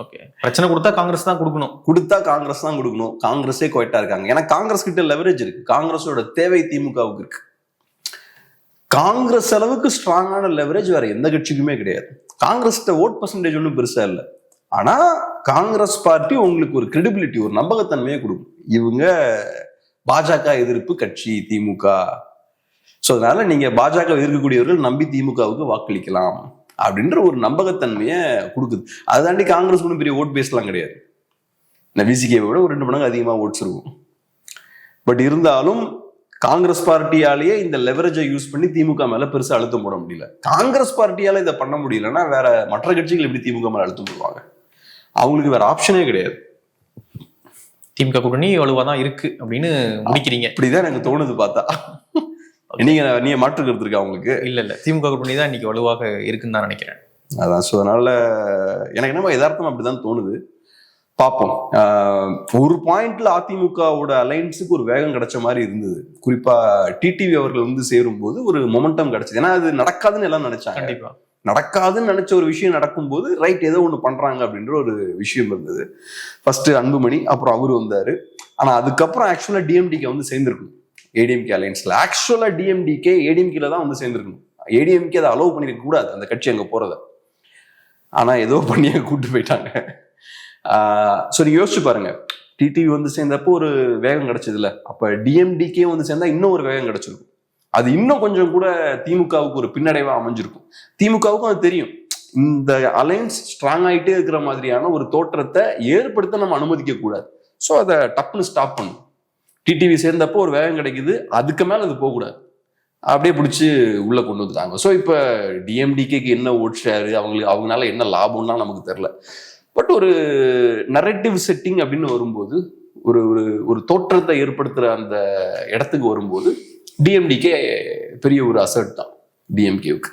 ஓகே, பிரச்சனை கொடுத்தா காங்கிரஸ் தான் கொடுக்கணும். காங்கிரஸே குவைட்டா இருக்காங்க. ஏன்னா காங்கிரஸ் கிட்ட லெவரேஜ் இருக்கு. காங்கிரஸோட தேவை திமுகவுக்கு இருக்கு. காங்கிரஸ் அளவுக்கு ஸ்ட்ராங்கான லெவரேஜ் வேற எந்த கட்சிக்குமே கிடையாது. காங்கிரஸ் ஓட் பர்சன்டேஜ் ஒன்றும் பெருசா இல்லை. ஆனா காங்கிரஸ் பார்ட்டி உங்களுக்கு ஒரு கிரெடிபிலிட்டி, ஒரு நம்பகத்தன்மையை கொடுக்கும். இவங்க பாஜக எதிர்ப்பு கட்சி திமுக. ஸோ அதனால நீங்க பாஜக எதிர்க்கக்கூடியவர்கள் நம்பி திமுகவுக்கு வாக்களிக்கலாம் அப்படின்ற ஒரு நம்பகத்தன்மையை கொடுக்குது. அதை தாண்டி காங்கிரஸ் ஒன்றும் பெரிய ஓட் பேஸ்லாம் கிடையாது. இந்த விசிகேவை விட ஒரு 2 மடங்கு அதிகமாக ஓட்ஸ் இருக்கும். பட் இருந்தாலும் காங்கிரஸ் பார்ட்டியாலேயே இந்த லெவரேஜை யூஸ் பண்ணி திமுக மேல பெருசா அழுத்தம் போட முடியல. காங்கிரஸ் பார்ட்டியால இதை பண்ண முடியலன்னா வேற மற்ற கட்சிகள் எப்படி திமுக மேல அழுத்தம் போடுவாங்க? அவங்களுக்கு வேற ஆப்ஷனே கிடையாது. திமுக கூட்டணி வலுவாதான் இருக்கு அப்படின்னு முடிக்கிறீங்க? இப்படிதான் எனக்கு தோணுது பார்த்தா. நீங்க மாற்று கருத்து இருக்கா உங்களுக்கு? இல்ல திமுக கூட்டணி தான் இன்னைக்கு வலுவாக இருக்குன்னு தான் நினைக்கிறேன். அதான். ஸோ அதனால எனக்கு என்ன யதார்த்தம் அப்படிதான் தோணுது. பார்ப்போம். ஒரு பாயிண்ட்ல அதிமுகவோட அலைன்ஸுக்கு ஒரு வேகம் கிடைச்ச மாதிரி இருந்தது. குறிப்பா டிடிவி அவர்கள் வந்து சேரும் போது ஒரு மொமெண்டம் கிடைச்சது. ஏன்னா அது நடக்காதுன்னு எல்லாம் நினைச்சாங்க. கண்டிப்பா நடக்காதுன்னு நினைச்ச ஒரு விஷயம் நடக்கும்போது ரைட் ஏதோ ஒண்ணு பண்றாங்க அப்படின்ற ஒரு விஷயம் இருந்தது. ஃபர்ஸ்ட் அன்புமணி, அப்புறம் அவரு வந்தாரு. ஆனா அதுக்கப்புறம் ஆக்சுவலா டிஎம்டிகே வந்து சேர்ந்திருக்கணும் ஏடிஎம்கே அலைன்ஸ்ல. ஆக்சுவலா டிஎம்டிகே ஏடிஎம்கேல தான் வந்து சேர்ந்திருக்கணும். ஏடிஎம்கே அதை அலோவ் பண்ணிருக்க கூடாது அந்த கட்சி அங்க போறத. ஆனா ஏதோ பண்ணி கூட்டு போயிட்டாங்க. ஸோ நீங்க யோசிச்சு பாருங்க, டிடிவி வந்து சேர்ந்தப்போ ஒரு வேகம் கிடைச்சதுல, அப்ப டிஎம்டிகே வந்து சேர்ந்தா இன்னும் ஒரு வேகம் கிடைச்சிருக்கும். அது இன்னும் கொஞ்சம் கூட திமுகவுக்கு ஒரு பின்னடைவா அமைஞ்சிருக்கும். திமுகவுக்கும் அது தெரியும், இந்த அலைன்ஸ் ஸ்ட்ராங் ஆகிட்டே இருக்கிற மாதிரியான ஒரு தோற்றத்தை ஏற்படுத்த நம்ம அனுமதிக்க கூடாது. ஸோ அதை டப்புன்னு ஸ்டாப் பண்ணும். டிடிவி சேர்ந்தப்போ ஒரு வேகம் கிடைக்குது, அதுக்கு மேல அது போகக்கூடாது. அப்படியே பிடிச்சி உள்ள கொண்டு வந்துட்டாங்க. ஸோ இப்போ டிஎம்டிகேக்கு என்ன ஓட் ஷேரு, அவங்களால என்ன லாபம்னா நமக்கு தெரியல. பட் ஒரு நரேட்டிவ் செட்டிங் அப்படின்னு வரும்போது, ஒரு ஒரு தோற்றத்தை ஏற்படுத்துற அந்த இடத்துக்கு வரும்போது டிஎம்டிகே பெரிய ஒரு அசர்ட் தான் டிஎம்கேவுக்கு.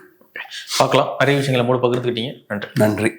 பார்க்கலாம். நிறைய விஷயங்களை மூட பகிர்ந்துக்கிட்டீங்க. நன்றி.